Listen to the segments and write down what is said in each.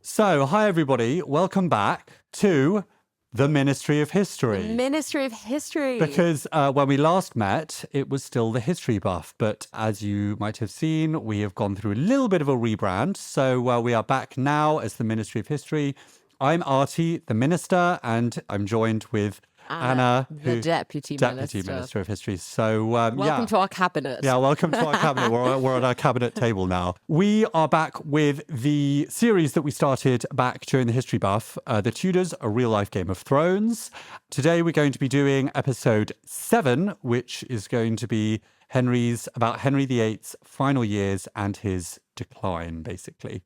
So, hi everybody, welcome back to the Ministry of History. Ministry of History. Because when we last met, it was still the history buff. But as you might have seen, we have gone through a little bit of a rebrand. So we are back now as the Ministry of History. I'm Artie, the minister, and I'm joined with Anna, the Deputy Minister of History. So welcome to our cabinet. Yeah, welcome to our cabinet. We're on our cabinet table now. We are back with the series that we started back during the History Buff, The Tudors, A Real Life Game of Thrones. Today we're going to be doing episode 7, which is going to be about Henry VIII's final years and his decline, basically.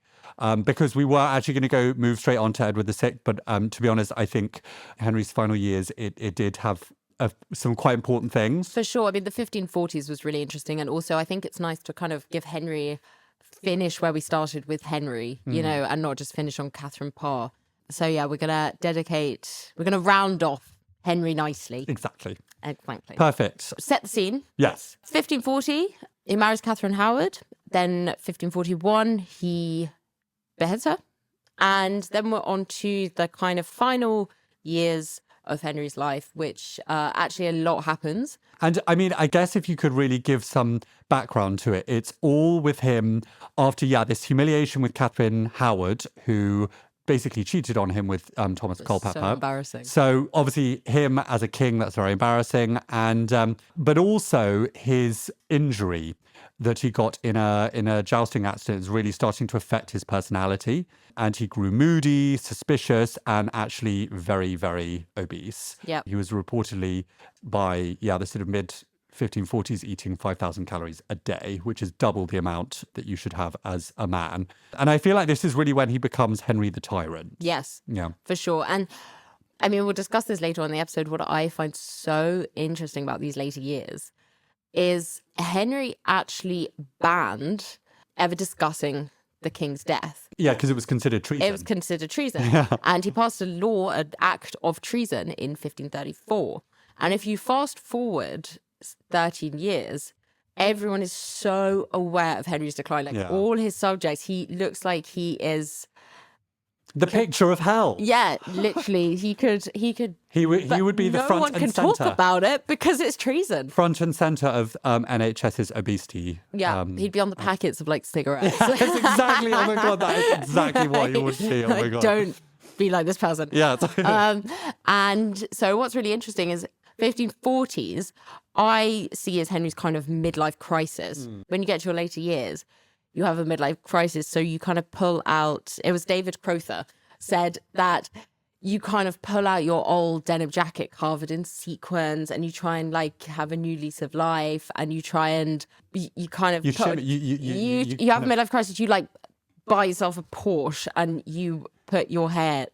Because we were actually going to move straight on to Edward VI, but to be honest, I think Henry's final years, it did have some quite important things. For sure. I mean, the 1540s was really interesting. And also, I think it's nice to kind of give finish where we started with Henry, you know, and not just finish on Catherine Parr. So, yeah, we're going to round off Henry nicely. Exactly. Perfect. Set the scene. Yes. 1540, he marries Catherine Howard. Then 1541, he beheads her. And then we're on to the kind of final years of Henry's life, which actually a lot happens. And I mean, I guess if you could really give some background to it, it's all with him after, this humiliation with Catherine Howard, who basically cheated on him with Thomas Culpeper. So embarrassing. So obviously him as a king, that's very embarrassing. And but also his injury that he got in a jousting accident is really starting to affect his personality. And he grew moody, suspicious, and actually very, very obese. Yeah. He was reportedly by, the sort of mid-1540s eating 5,000 calories a day, which is double the amount that you should have as a man. And I feel like this is really when he becomes Henry the Tyrant. Yes. Yeah. For sure. And I mean, we'll discuss this later on in the episode. What I find so interesting about these later years is Henry actually banned ever discussing the king's death. Yeah, because it was considered treason. It was considered treason. Yeah. And he passed a law, an act of treason in 1534. And if you fast forward 13 years, everyone is so aware of Henry's decline. All his subjects, he looks like he is the picture of hell. Yeah, literally. He would be the front and center. No one can talk about it because it's treason. Front and center of NHS's obesity. Yeah, he'd be on the packets of cigarettes. That's exactly. Oh my god, that is exactly what you would see. Oh my god. Don't be like this person. Yeah. And so what's really interesting is 1540s, I see as Henry's kind of midlife crisis. When you get to your later years, you have a midlife crisis. So you kind of pull out, it was David Crowther said that you kind of pull out your old denim jacket covered in sequins and you try and have a new lease of life and you try and you kind of you have a midlife crisis. You buy yourself a Porsche and you put your hair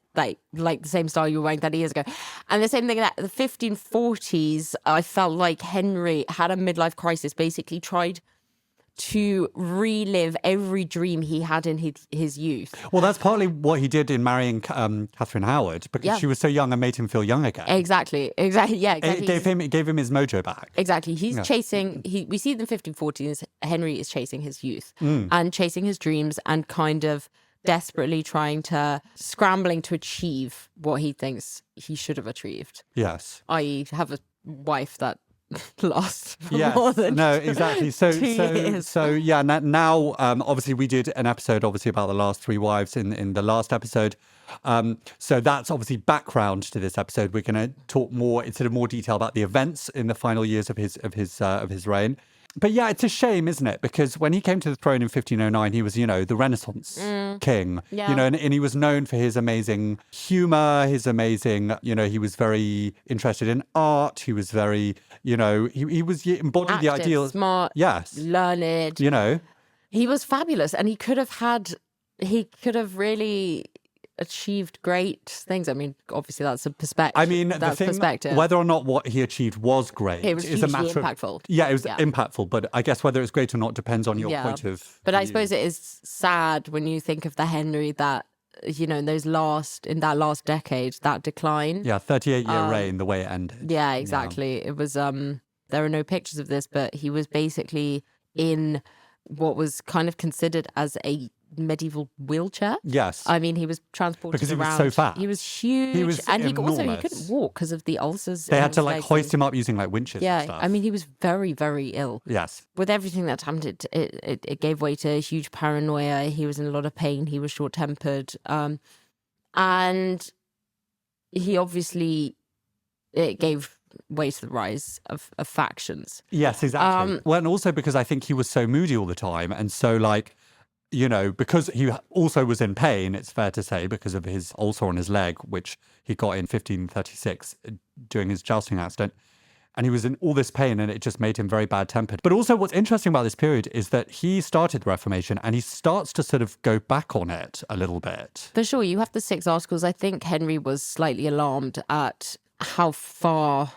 like the same style you were wearing 30 years ago. And the same thing that the 1540s, I felt like Henry had a midlife crisis, basically tried to relive every dream he had in his youth. Well, that's partly what he did in marrying Catherine Howard, because she was so young and made him feel young again. Exactly. Yeah, exactly. It gave him his mojo back. Exactly. He's chasing. We see in the 1540s, Henry is chasing his youth and chasing his dreams and kind of desperately scrambling to achieve what he thinks he should have achieved. Yes. I.e., have a wife that lost more than exactly. 2 years. So now obviously we did an episode about the last 3 wives in the last episode. So that's obviously background to this episode. We're going to talk more detail about the events in the final years of his reign. But yeah, it's a shame, isn't it? Because when he came to the throne in 1509, he was, the Renaissance king, and he was known for his amazing humor, his amazing, he was very interested in art. He was very, he embodied active, the ideal. Smart, yes, learned. He was fabulous and he could have really achieved great things. I mean, obviously that's a perspective. I mean, perspective. Whether or not what he achieved was great, it was hugely impactful. It was impactful, but I guess whether it's great or not depends on your point of But view. I suppose it is sad when you think of the Henry that, in that last decade, that decline. Yeah, 38-year reign, the way it ended. Yeah, exactly. It was, there are no pictures of this, but he was basically in what was kind of considered as a medieval wheelchair. Yes. I mean, he was transported Because he was around. so fat. He was huge. He was and he enormous. couldn't walk because of the ulcers. They in had to his like legs hoist him up using like winches and stuff. I mean, he was very, very ill. Yes. With everything that happened, it gave way to huge paranoia. He was in a lot of pain. He was short-tempered. And he obviously, it gave way to the rise of factions. Yes, exactly. Well, and also because I think he was so moody all the time. And so like, you know, because he also was in pain, it's fair to say, because of his ulcer on his leg, which he got in 1536 during his jousting accident. And he was in all this pain and it just made him very bad-tempered. But also what's interesting about this period is that he started the Reformation and he starts to sort of go back on it a little bit. For sure, you have the 6 articles. I think Henry was slightly alarmed at how far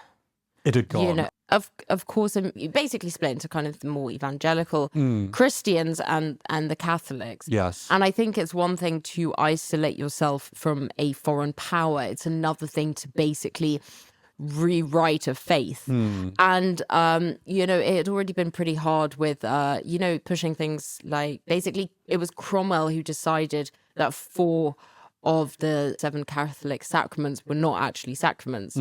it had gone. You know, of course, you basically split into kind of the more evangelical Christians and the Catholics. Yes. And I think it's one thing to isolate yourself from a foreign power. It's another thing to basically rewrite a faith. And, you know, it had already been pretty hard with, you know, pushing things like, basically, it was Cromwell who decided that 4 of the 7 Catholic sacraments were not actually sacraments.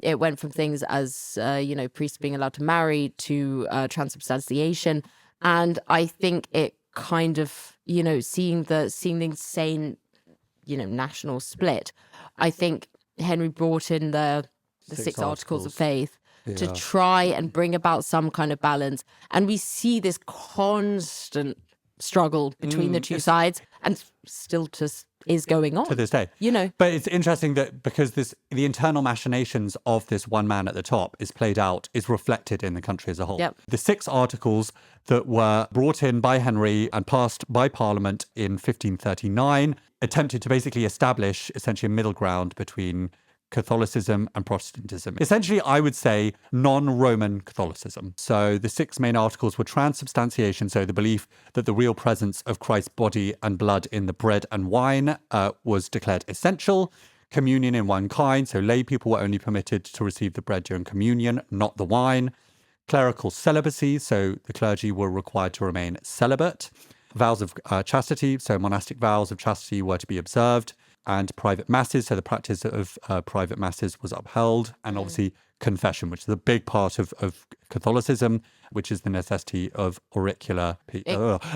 It went from things as, you know, priests being allowed to marry to transubstantiation. And I think it kind of, you know, seeing the insane, you know, national split, I think Henry brought in the 6 articles of faith to try and bring about some kind of balance. And we see this constant struggle between the two sides and still just is going on to this day, you know. But it's interesting that because the internal machinations of this one man at the top is played out, is reflected in the country as a whole. Yep. The 6 articles that were brought in by Henry and passed by Parliament in 1539 attempted to basically establish essentially a middle ground between Catholicism and Protestantism. Essentially, I would say non-Roman Catholicism. So the 6 main articles were transubstantiation, so the belief that the real presence of Christ's body and blood in the bread and wine was declared essential. Communion in one kind, so lay people were only permitted to receive the bread during communion, not the wine. Clerical celibacy, so the clergy were required to remain celibate. Vows of chastity, so monastic vows of chastity were to be observed. And private masses, so the practice of private masses was upheld. And obviously confession, which is a big part of Catholicism, which is the necessity of auricular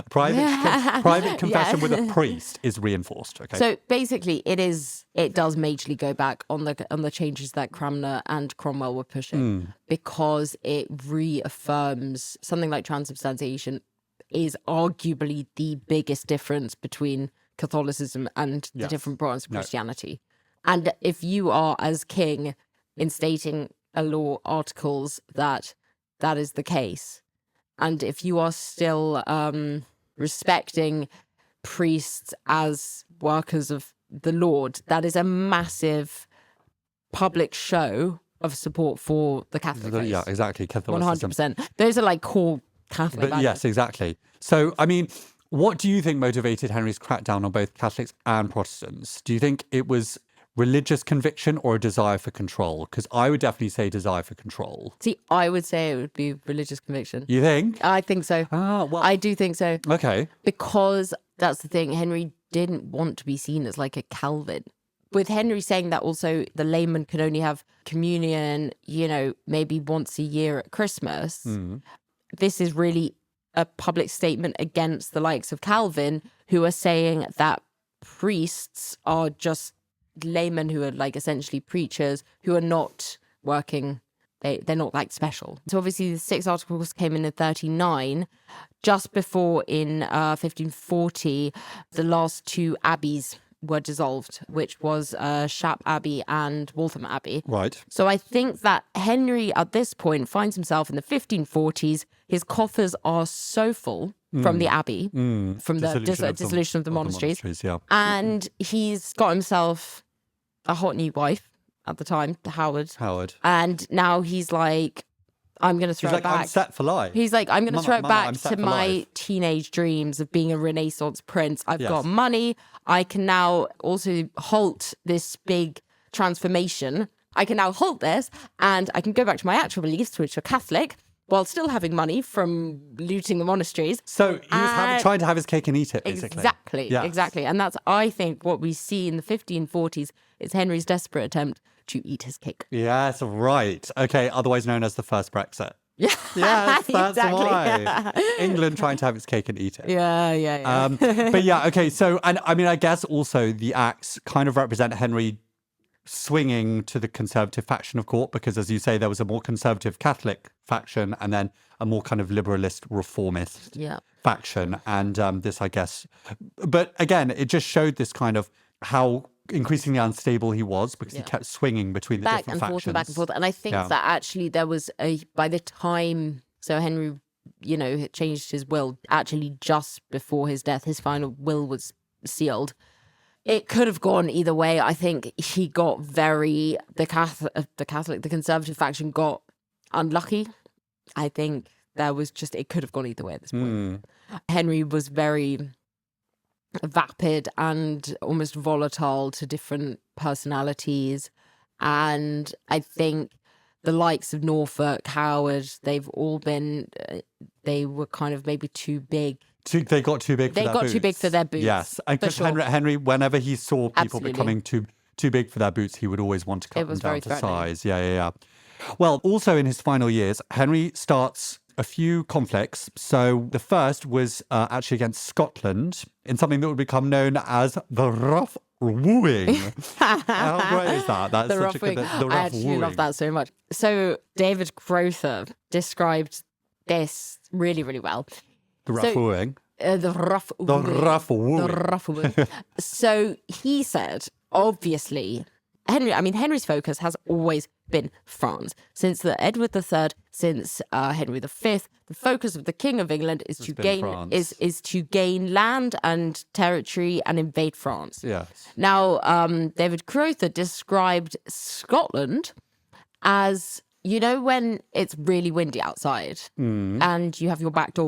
private confession with a priest is reinforced. Okay. So basically, it does majorly go back on the changes that Cranmer and Cromwell were pushing, because it reaffirms something like transubstantiation is arguably the biggest difference between Catholicism and the different branches of Christianity. And if you are, as king, instating a law articles that is the case, and if you are still respecting priests as workers of the Lord, that is a massive public show of support for the Catholic faith. Yeah, exactly. Catholicism. 100%. Those are like core Catholic values. Yes, exactly. So, I mean, what do you think motivated Henry's crackdown on both Catholics and Protestants? Do you think it was religious conviction or a desire for control? Because I would definitely say desire for control. See, I would say it would be religious conviction. You think? I think so. Ah, well. I do think so. Okay. Because that's the thing. Henry didn't want to be seen as like a Calvin. With Henry saying that also the layman could only have communion, you know, maybe once a year at Christmas, this is really a public statement against the likes of Calvin, who are saying that priests are just laymen who are like essentially preachers who are not working. They're not like special. So obviously the 6 articles came in 39, just before in 1540, the last 2 abbeys were dissolved, which was Shap Abbey and Waltham Abbey. Right. So I think that Henry at this point finds himself in the 1540s. His coffers are so full from the abbey, from the dissolution of the monasteries. And he's got himself a hot new wife at the time, Howard. And now he's like, I'm going to throw it back. I'm set for life. He's like, I'm going to throw it back to my teenage dreams of being a Renaissance prince. I've got money. I can now also halt this big transformation. I can now halt this and I can go back to my actual beliefs, which are Catholic, while still having money from looting the monasteries. So he was trying to have his cake and eat it, basically. Exactly. And that's, I think, what we see in the 1540s is Henry's desperate attempt to eat his cake. Yes, right. Okay, otherwise known as the first Brexit. Yeah, Yes, that's exactly. why. England trying to have its cake and eat it. Yeah. But yeah, okay. So, and I mean, I guess also the acts kind of represent Henry swinging to the conservative faction of court, because as you say, there was a more conservative Catholic faction and then a more kind of liberalist reformist faction. And this, I guess, but again, it just showed this kind of how increasingly unstable he was, because he kept swinging between the different factions. Back and forth. And I think that actually there was by the time, so Henry, had changed his will actually just before his death, his final will was sealed. It could have gone either way. I think he got the conservative faction got unlucky. I think it could have gone either way at this point. Henry was very vapid and almost volatile to different personalities. And I think the likes of Norfolk, Howard, they've all been, they were kind of maybe too big. They got too big for their boots. They got too big for their boots. Yes. And because Henry, whenever he saw people becoming too big for their boots, he would always want to cut them down to size. Yeah. Well, also in his final years, Henry starts a few conflicts. So the first was actually against Scotland in something that would become known as the rough wooing. How great is that? That's the rough such wooing. the rough I actually wooing. love that so much. So David Crowther described this really, really well. The rough wooing. The rough wooing. The rough wooing. The rough wooing. So he said, obviously, Henry's focus has always been France. Since the Edward III, since Henry V, the focus of the King of England is to gain land and territory and invade France. Yes. Now, David Crowther described Scotland as, when it's really windy outside and you have your back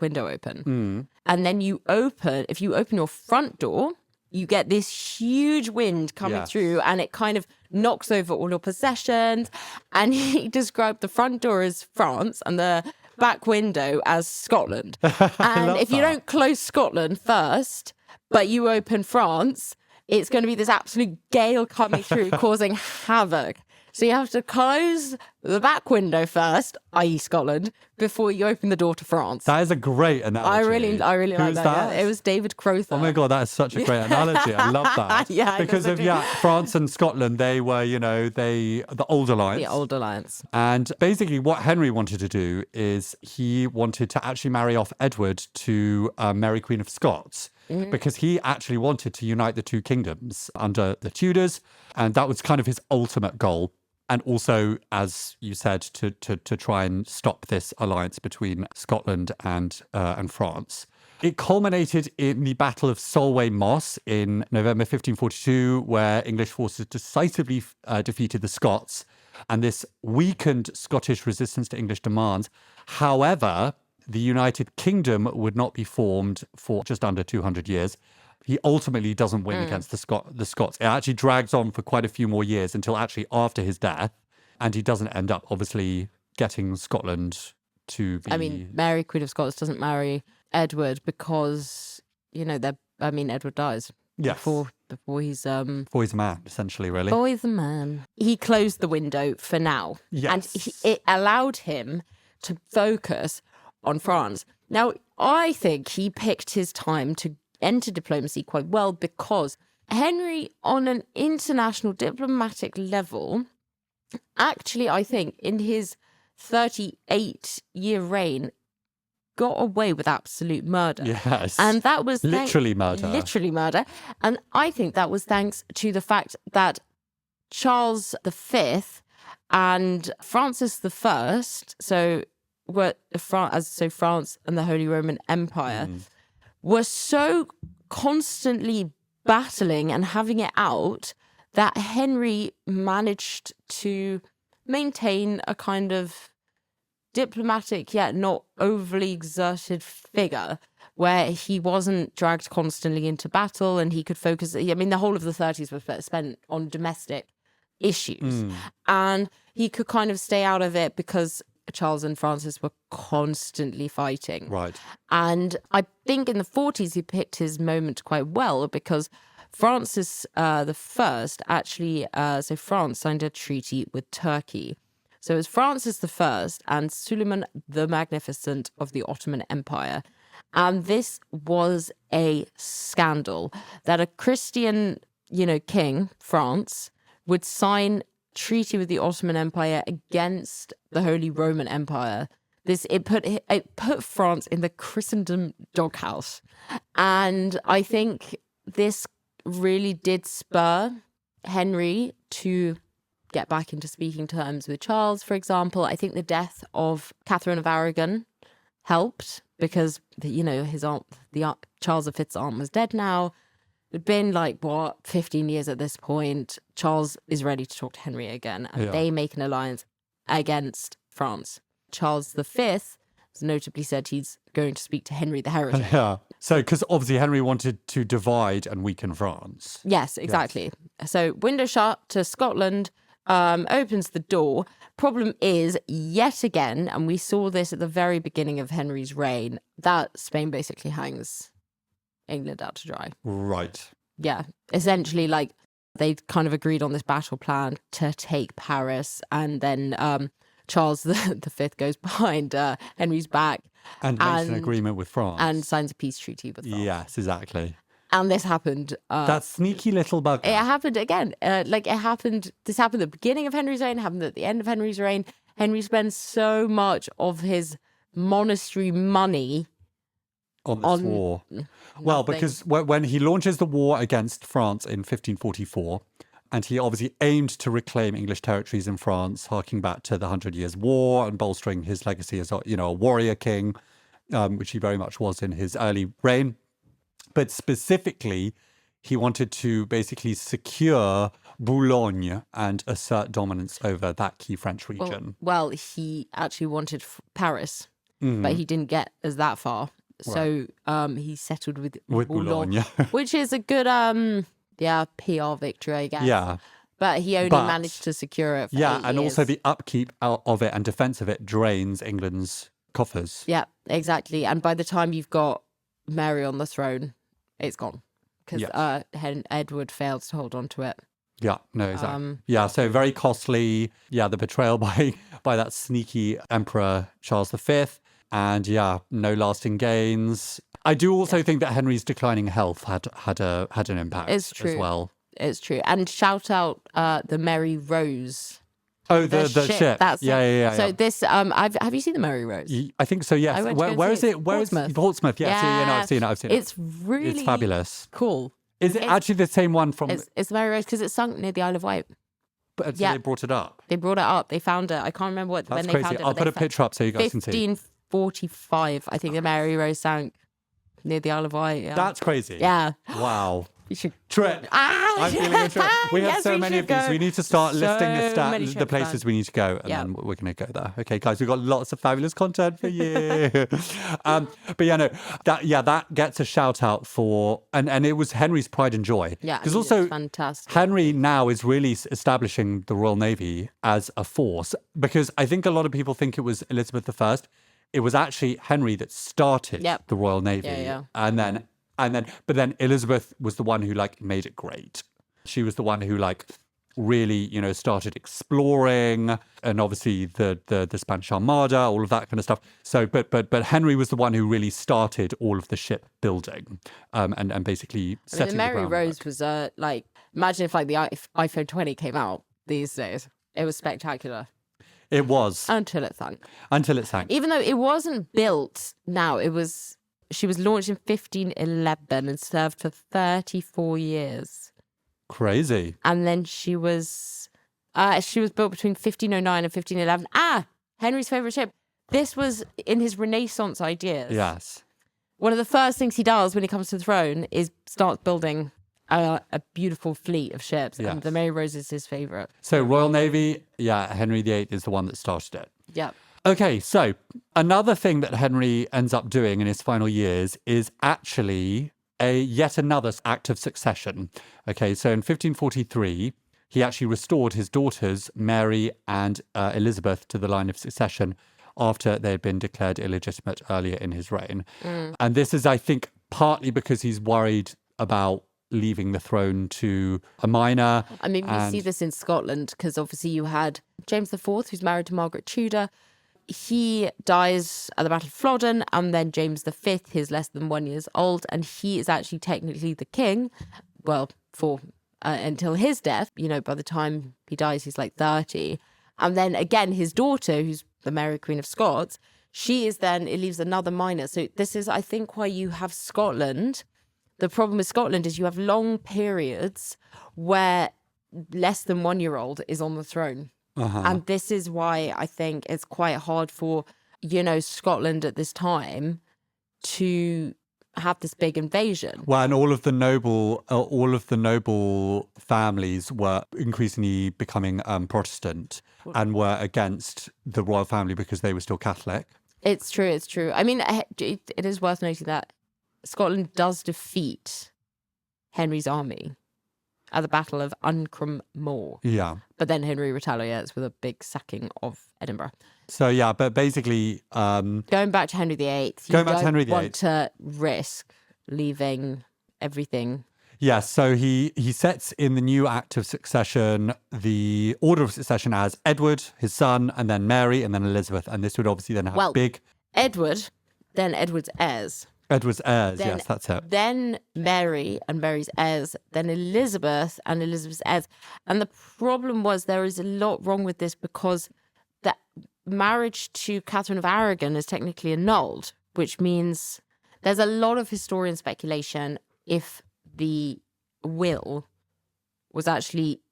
window open, and then if you open your front door, you get this huge wind coming through and it kind of knocks over all your possessions. And he described the front door as France and the back window as Scotland. And if you don't close Scotland first, but you open France, it's going to be this absolute gale coming through, causing havoc. So you have to close the back window first, i.e. Scotland, before you open the door to France. That is a great analogy. I really like that. Yeah. It was David Crowther. Oh my God, that is such a great analogy. I love that. Because of France and Scotland, they were, the Old Alliance. The Old Alliance. And basically what Henry wanted to do is he wanted to actually marry off Edward to Mary Queen of Scots. Because he actually wanted to unite the two kingdoms under the Tudors. And that was kind of his ultimate goal. And also, as you said, to try and stop this alliance between Scotland and France. It culminated in the Battle of Solway Moss in November 1542, where English forces decisively defeated the Scots. And this weakened Scottish resistance to English demands. However, the United Kingdom would not be formed for just under 200 years. He ultimately doesn't win against the Scots. It actually drags on for quite a few more years until actually after his death. And he doesn't end up, obviously, getting Scotland to be... Mary, Queen of Scots, doesn't marry Edward because, Edward dies. Yes. Before he's... Before he's a man, essentially, really. Before he's a man. He closed the window for now. Yes. And it allowed him to focus on France. Now, I think he picked his time to enter diplomacy quite well because Henry, on an international diplomatic level, actually, I think, in his 38-year reign, got away with absolute murder. Yes. And that was... Literally murder. Literally murder. And I think that was thanks to the fact that Charles V and Francis I, France and the Holy Roman Empire, were so constantly battling and having it out that Henry managed to maintain a kind of diplomatic yet not overly exerted figure where he wasn't dragged constantly into battle and he could focus. The whole of the 30s was spent on domestic issues and he could kind of stay out of it because Charles and Francis were constantly fighting. Right. And I think in the 40s, he picked his moment quite well because Francis the First actually, so France signed a treaty with Turkey. So it was Francis the First and Suleiman the Magnificent of the Ottoman Empire. And this was a scandal that a Christian, king, France, would sign treaty with the Ottoman Empire against the Holy Roman Empire. It put France in the Christendom doghouse. And I think this really did spur Henry to get back into speaking terms with Charles, for example. I think the death of Catherine of Aragon helped because, his aunt, Charles V's aunt was dead now. It'd been 15 years at this point. Charles is ready to talk to Henry again, and they make an alliance against France. Charles V has notably said he's going to speak to Henry the Heretic. Yeah. So, because obviously Henry wanted to divide and weaken France. Yes, exactly. Yes. So, window shut to Scotland, opens the door. Problem is, yet again, and we saw this at the very beginning of Henry's reign, that Spain basically hangs England out to dry. Right. Yeah. Essentially, they kind of agreed on this battle plan to take Paris, and then Charles V goes behind Henry's back. And makes an agreement with France. And signs a peace treaty with France. Yes, exactly. And this happened. That sneaky little bugger. It happened again. This happened at the beginning of Henry's reign, happened at the end of Henry's reign. Henry spends so much of his monastery money on this war. Well, because when he launches the war against France in 1544, and he obviously aimed to reclaim English territories in France, harking back to the 100 Years' War and bolstering his legacy as a warrior king, which he very much was in his early reign. But specifically, he wanted to basically secure Boulogne and assert dominance over that key French region. Well, he actually wanted Paris, but he didn't get as that far. So he settled with Boulogne, which is a good PR victory, I guess. Yeah. But he only managed to secure it for 8 years. Also the upkeep of it and defense of it drains England's coffers. Yeah, exactly. And by the time you've got Mary on the throne, it's gone. Because Edward failed to hold on to it. Yeah, no, exactly. So very costly. Yeah, the betrayal by that sneaky Emperor Charles V. And no lasting gains. I do also think that Henry's declining health had an impact as well. It's true. And shout out the Mary Rose. Oh, the ship. That's yeah. So this, have you seen the Mary Rose? I think so. Yes. Where is it? Where is Portsmouth? Yes. Yeah. No, I've seen it. It's really it's fabulous. Cool. Is it actually the same one from? It's the Mary Rose because it's sunk near the Isle of Wight. But so they brought it up. They brought it up. They found it. I can't remember when That's they crazy. found it. I'll put a picture up so you guys can see. 1545, I think the Mary Rose sank near the Isle of Wight. Yeah. That's crazy. Yeah. Wow. You should trip. I'm feeling a trip. We have so many of these. We need to start listing the places we need to go, and then we're going to go there. Okay, guys, we've got lots of fabulous content for you. That gets a shout out for, and it was Henry's pride and joy. Yeah, because also fantastic. Henry now is really establishing the Royal Navy as a force. Because I think a lot of people think it was Elizabeth I. It was actually Henry that started the Royal Navy, but then Elizabeth was the one who made it great. She was the one who really started exploring, and obviously the Spanish Armada, all of that kind of stuff. So but Henry was the one who really started all of the ship building, and basically setting the Mary groundwork. Rose was imagine if the iPhone 20 came out these days. It was spectacular. It was until it sank. Even though it wasn't built. She was launched in 1511 and served for 34 years. Crazy. And then she was built between 1509 and 1511. Henry's favorite ship. This was in his Renaissance ideas. Yes. One of the first things he does when he comes to the throne is starts building a beautiful fleet of ships. Yes. And the Mary Rose is his favorite. So Royal Navy, Henry VIII is the one that started it. Yeah. Okay, so another thing that Henry ends up doing in his final years is actually yet another act of succession. Okay, so in 1543, he actually restored his daughters, Mary and Elizabeth, to the line of succession after they had been declared illegitimate earlier in his reign. And this is, I think, partly because he's worried about leaving the throne to a minor. I mean, we see this in Scotland because obviously you had James IV, who's married to Margaret Tudor. He dies at the Battle of Flodden, and then James V, he's less than 1 year old, and he is actually technically the king, well, for until his death. You know, by the time he dies, he's like 30. And then again, his daughter, who's the Mary Queen of Scots, she is then, it leaves another minor. So this is, I think, why you have Scotland. The problem with Scotland is you have long periods where less than 1 year old is on the throne. And this is why I think it's quite hard for, you know, Scotland at this time to have this big invasion. Well, and all of the noble families were increasingly becoming Protestant and were against the royal family because they were still Catholic. It's true. It's true. I mean, it is worth noting that Scotland does defeat Henry's army at the Battle of Ancrum Moor. Yeah. But then Henry retaliates with a big sacking of Edinburgh. So, yeah, but basically... going back to Henry VIII, you don't want to risk leaving everything. Yes, so he sets in the new Act of Succession the order of succession as Edward, his son, and then Mary, and then Elizabeth. And this would obviously then have Edward, then Edward's heirs. Edward's heirs, Then, yes, that's it. Then Mary and Mary's heirs, then Elizabeth and Elizabeth's heirs. And the problem was there is a lot wrong with this because the marriage to Catherine of Aragon is technically annulled, which means there's a lot of historian speculation if the will was actually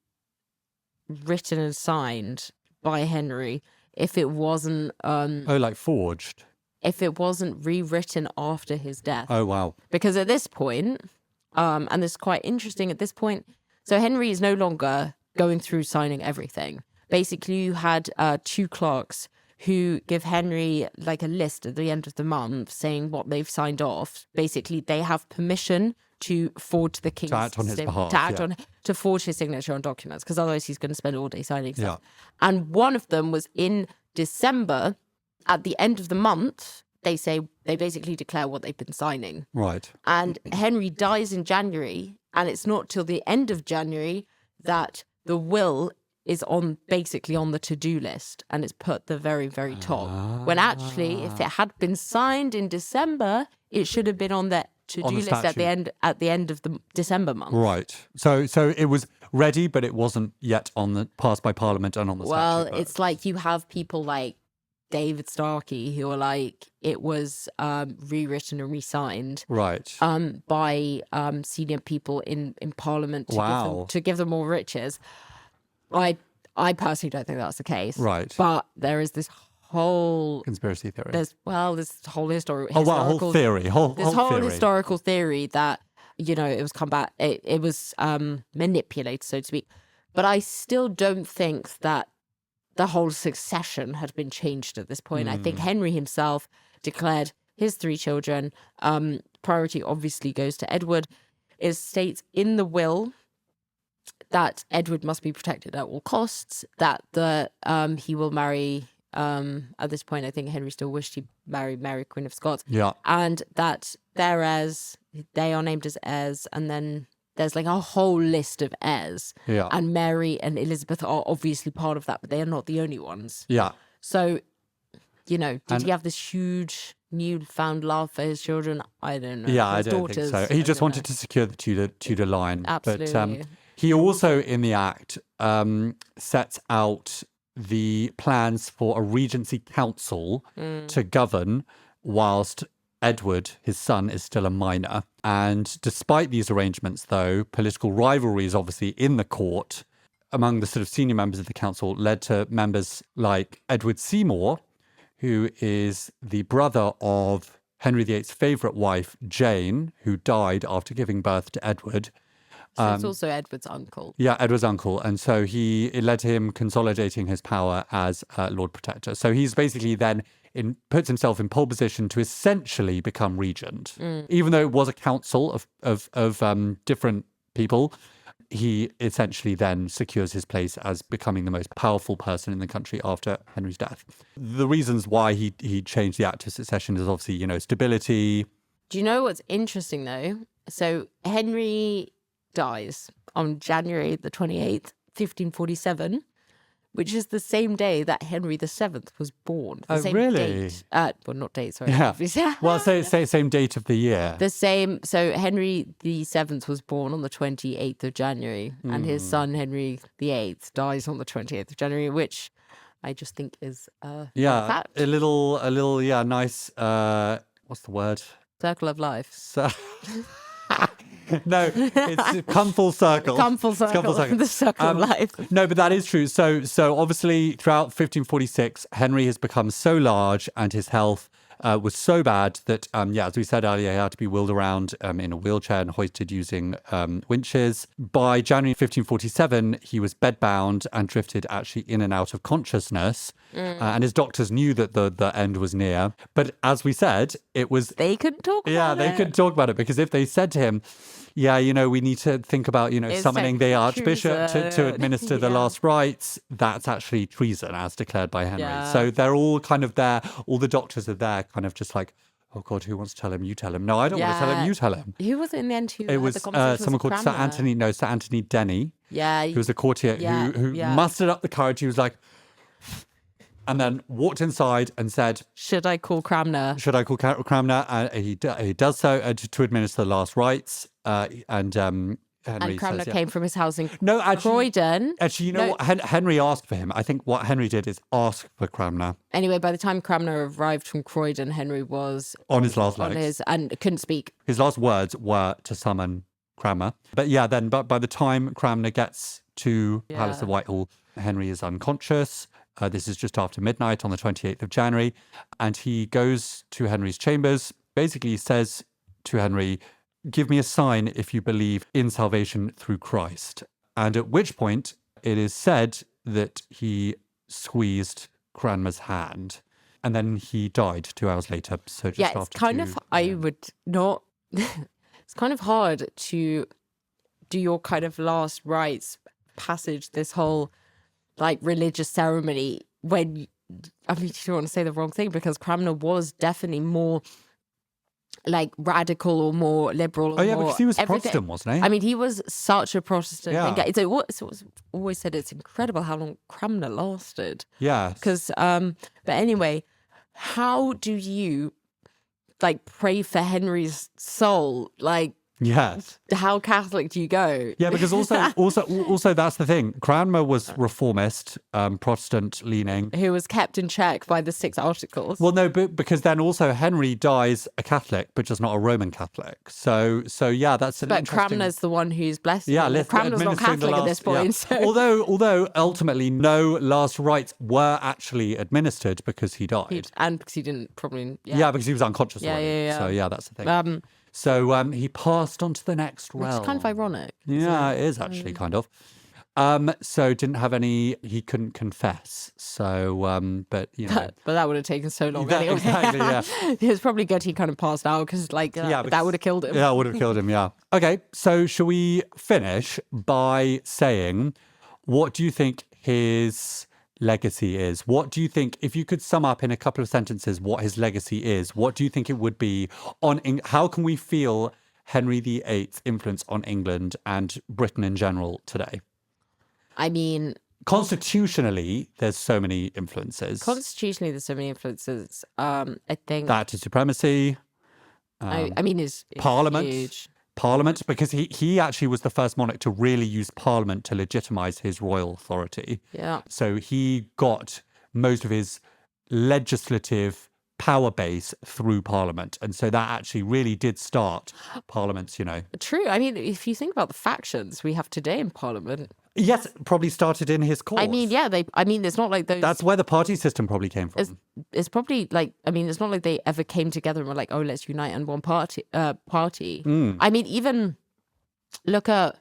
written and signed by Henry, if it wasn't... like forged? If it wasn't rewritten after his death. Oh, wow. Because at this point, and this is quite interesting at this point, so Henry is no longer going through signing everything. Basically, you had two clerks who give Henry like a list at the end of the month saying what they've signed off. Basically, they have permission to forge the king's... To act on his behalf, to forge his signature on documents, because otherwise he's going to spend all day signing stuff. Yeah. And one of them was in December. At the end of the month, they basically declare what they've been signing. Right. And Henry dies in January, and it's not till the end of January that the will is basically on the to-do list, and it's put the very, very top. When actually, if it had been signed in December, it should have been on the to-do list at the end of the December month. Right. So it was ready, but it wasn't yet passed by Parliament and on the statute. Well, it's like you have people like David Starkey who are like, it was rewritten and re-signed, right, by senior people in Parliament to give them more riches. I personally don't think that's the case, right? But there is this whole conspiracy theory. This whole whole theory, whole historical theory that, you know, it was it was manipulated, so to speak. But I still don't think that the whole succession had been changed at this point. I think Henry himself declared his 3 children. Priority obviously goes to Edward. It states in the will that Edward must be protected at all costs, that he will marry, at this point, I think Henry still wished he'd marry Mary, Queen of Scots. Yeah. And that their heirs, they are named as heirs, and then there's like a whole list of heirs. Yeah. And Mary and Elizabeth are obviously part of that, but they are not the only ones. Yeah. So, you know, did he have this huge newfound love for his children? I don't know. Yeah, I don't think so. He just wanted to secure the Tudor line. Absolutely. But he also, in the Act, sets out the plans for a regency council to govern whilst Edward, his son, is still a minor. And despite these arrangements, though, political rivalries, obviously, in the court among the sort of senior members of the council led to members like Edward Seymour, who is the brother of Henry VIII's favourite wife, Jane, who died after giving birth to Edward. So it's also Edward's uncle. Yeah, Edward's uncle. And so it led to him consolidating his power as Lord Protector. So he's basically then puts himself in pole position to essentially become regent. Even though it was a council of different people, he essentially then secures his place as becoming the most powerful person in the country after Henry's death. The reasons why he changed the Act of Succession is obviously, stability. Do you know what's interesting though? So Henry dies on January the 28th, 1547, which is the same day that Henry VII was born. The same really? Date. Well, not date, sorry. Yeah. Well, say same date of the year. The same. So Henry VII was born on the 28th of January, and his son Henry VIII dies on the 28th of January, which I just think is fact. a little nice. What's the word? Circle of life. So... No, it's come full circle. Come full circle. The circle of life. No, but that is true. So obviously throughout 1546, Henry has become so large and his health was so bad that, as we said earlier, he had to be wheeled around in a wheelchair and hoisted using winches. By January 1547, he was bedbound and drifted actually in and out of consciousness. And his doctors knew that the end was near. But as we said, it was... They couldn't talk about it. Yeah, they couldn't talk about it because if they said to him, we need to think about, summoning the Archbishop to administer the last rites, that's actually treason as declared by Henry. Yeah. So they're all kind of there. All the doctors are there kind of just like, oh God, who wants to tell him? You tell him. No, I don't want to tell him. You tell him. Who was it in the end who It was the conversation someone called Sir Cranmer? Anthony Denny. Yeah. Who was a courtier who mustered up the courage. He was like... And then walked inside and said, Should I call Cranmer? Cranmer? He does so to administer the last rites. Henry And Cranmer came from his house in Croydon. Actually, what? Henry asked for him. I think what Henry did is ask for Cranmer. Anyway, by the time Cranmer arrived from Croydon, Henry was on his last legs. And couldn't speak. His last words were to summon Cranmer. But by the time Cranmer gets to Palace of Whitehall, Henry is unconscious. This is just after midnight on the 28th of January. And he goes to Henry's chambers, basically says to Henry, give me a sign if you believe in salvation through Christ. And at which point it is said that he squeezed Cranmer's hand. And then he died 2 hours later. So just after it's kind of, I would not, it's kind of hard to do your kind of last rites passage, this whole like religious ceremony when, you don't want to say the wrong thing because Cranmer was definitely more like radical or more liberal. Oh yeah, because he was a Protestant, wasn't he? I mean, he was such a Protestant. Yeah. It was always said it's incredible how long Cranmer lasted. Yeah. Because, but anyway, how do you like pray for Henry's soul? Like, yes. How Catholic do you go? Yeah, because also that's the thing. Cranmer was reformist, Protestant leaning, who was kept in check by the 6 Articles. Well, no, but because then also Henry dies a Catholic, but just not a Roman Catholic. So yeah, that's an but interesting... Cranmer's the one who's blessed. Yeah, Cranmer's not Catholic at this point. Yeah. So. Although ultimately no last rites were actually administered because he died, and because he didn't probably. Yeah, because he was unconscious. Yeah. So yeah, that's the thing. So he passed on to the next realm. Which is kind of ironic. Yeah, it is actually kind of. So didn't have any, he couldn't confess. So, but but that would have taken so long. Anyway. Exactly, yeah. It was probably good he kind of passed out because that would have killed him. Yeah, it would have killed him, yeah. Okay, so shall we finish by saying, what do you think his legacy is? What do you think, if you could sum up in a couple of sentences what his legacy is, what do you think it would be how can we feel Henry VIII's influence on England and Britain in general today? I mean, constitutionally, there's so many influences. I think that to supremacy. I mean, is Parliament. Huge. Parliament, because he actually was the first monarch to really use Parliament to legitimize his royal authority. Yeah. So he got most of his legislative power base through Parliament. And so that actually really did start Parliament's, True. I mean, if you think about the factions we have today in Parliament. Yes, probably started in his court. I mean, yeah, it's not like those... That's where the party system probably came from. It's probably like, it's not like they ever came together and were like, oh, let's unite in one party. I mean, even look at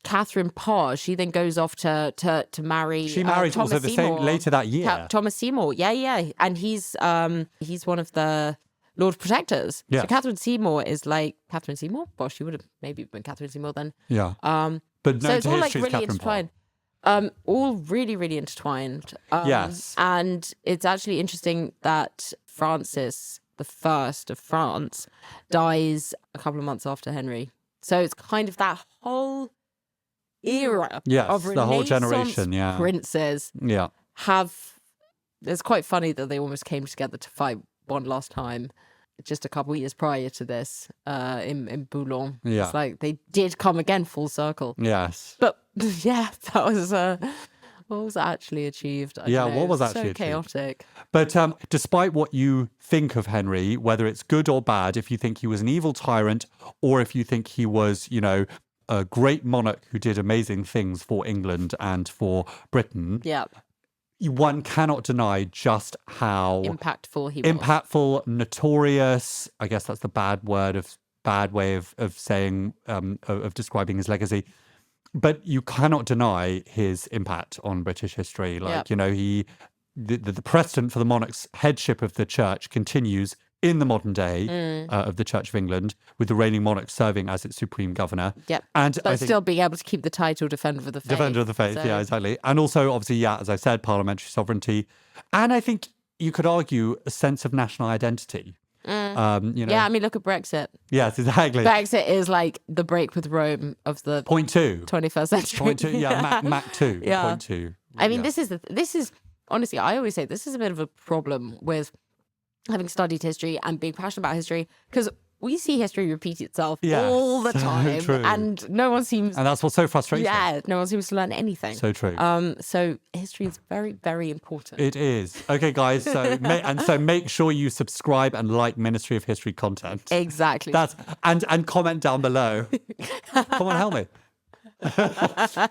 Catherine Parr. She then goes off to marry. She married Thomas also the Seymour. same later that year. Thomas Seymour, yeah. And he's one of the Lord Protectors. Yes. So Catherine Seymour is like Catherine Seymour. Well, she would have maybe been Catherine Seymour then. Yeah. But So no, it's to all like history is really Catherine Parr. intertwined. All really, really intertwined. Yes. And it's actually interesting that Francis I of France dies a couple of months after Henry. So it's kind of that whole era Yes, of the whole Renaissance generation, yeah. princes Yeah. have. It's quite funny that they almost came together to fight one last time just a couple of years prior to this in Boulogne. Yeah. It's like they did come again full circle. Yes. But yeah, that was what was actually achieved. I Yeah, don't know. what was So actually achieved? chaotic. But despite what you think of Henry, whether it's good or bad, if you think he was an evil tyrant or if you think he was, a great monarch who did amazing things for England and for Britain, Yeah, one cannot deny just how impactful he was. impactful, notorious. I guess that's the bad way of saying of describing his legacy. But you cannot deny his impact on British history. Like, the precedent for the monarch's headship of the church continues in the modern day of the Church of England, with the reigning monarch serving as its supreme governor. Yep. And But still being able to keep the title Defender of the Faith. Defender of the Faith, So- yeah, exactly. And also, obviously, yeah, as I said, parliamentary sovereignty. And I think you could argue a sense of national identity. Yeah, I mean, look at Brexit. Yes, exactly. Brexit is like the break with Rome of the Point two. 21st century. Point two, yeah, Mac 2. Yeah. Point 2. I mean, yeah. this is honestly, I always say this is a bit of a problem with having studied history and being passionate about history, because we see history repeat itself Yes, all the so time, true. and no one seems. And that's what's so frustrating. Yeah, no one seems to learn anything. So true. So history is very, very important. It is. Okay, guys. So make sure you subscribe and like Ministry of History content. Exactly. And comment down below. Come on, help me. But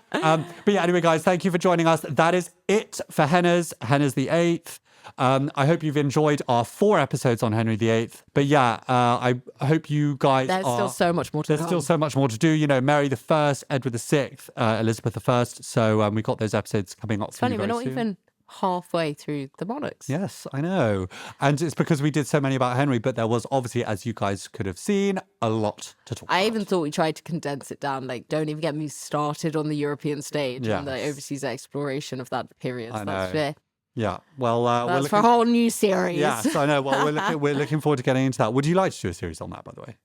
yeah, anyway, guys, thank you for joining us. That is it for Henna's the 8th. I hope you've enjoyed our 4 episodes on Henry VIII. But yeah, I hope you guys There's still so much more to There's come. still so much more to do. Mary I, Edward VI, Elizabeth I. So we've got those episodes coming up. It's funny, for we're you not very soon. even halfway through the monarchs. Yes, I know. And it's because we did so many about Henry, but there was obviously, as you guys could have seen, a lot to talk about. I even thought we tried to condense it down. Like, don't even get me started on the European stage and the Yes. overseas exploration of that period. I That's know. fair. Yeah, well, we're That's for a looking... whole new series. Yes, I know. Well, we're looking forward to getting into that. Would you like to do a series on that, by the way?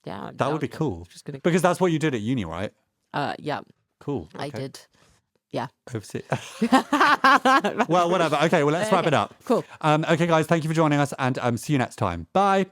Yeah, That would be cool. Just gonna. Because that's what you did at uni, right? Yeah, Cool. I okay. did. Yeah. Overseas. Well, whatever. Okay, well, let's wrap it up. Cool. Okay, guys, thank you for joining us, and see you next time. Bye.